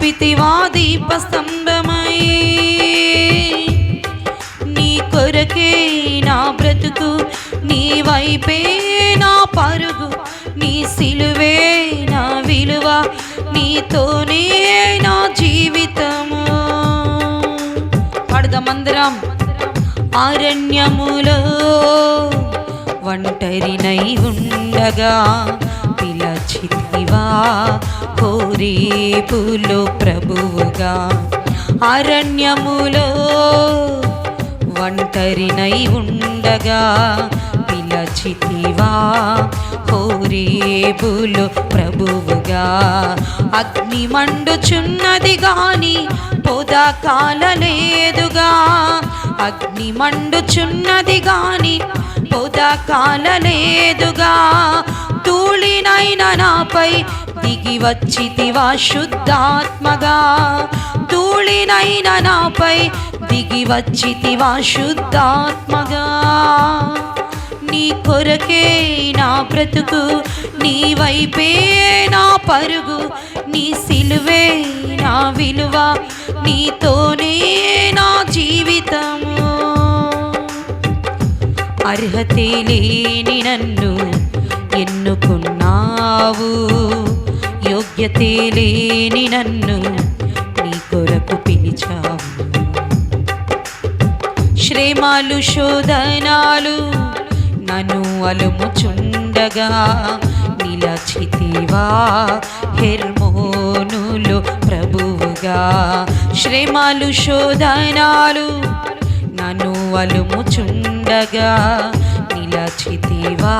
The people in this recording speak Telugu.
నిలిపితివా దీపస్తంభమై. నీ కొరకే నా బ్రతుకు, నీ వైపే నా పరుగు, నీ సిలువే నా విలువ, నీతోనే నా జీవితము. పాడదామందరం. అరణ్యములో ఒంటరినై ఉండగా పిలచితివా హోరేబులో ప్రభువుగా. అరణ్యములో ఒంటరినై ఉండగా పిలచితివా హోరేబులో ప్రభువుగా. అగ్ని మండుచున్నది గాని పొద కాలలేదుగా, అగ్ని మండుచున్నది గాని పొద కాలలేదుగా. ధూళినైన నాపై దిగి వచ్చితివా శుద్ధాత్మగా, ధూళినైన నాపై దిగి వచ్చితివా శుద్ధాత్మగా. నీ కొరకే నా బ్రతుకు, నీ వైపే నా పరుగు, నీ సిలువే నా విలువ, నీతోనే నా జీవితము. అర్హతే లేని నన్ను ఎన్నుకున్నావు, యోగ్యతే లేని నన్ను నీ కొరకు పిలిచావు. శ్రమలు శోధనాలు నన్ను అలుముచుండగా నిలచితివా హెర్మోనులో ప్రభువుగా. శ్రమలు శోధనాలు నన్ను అలుముచుండగా నిలచితివా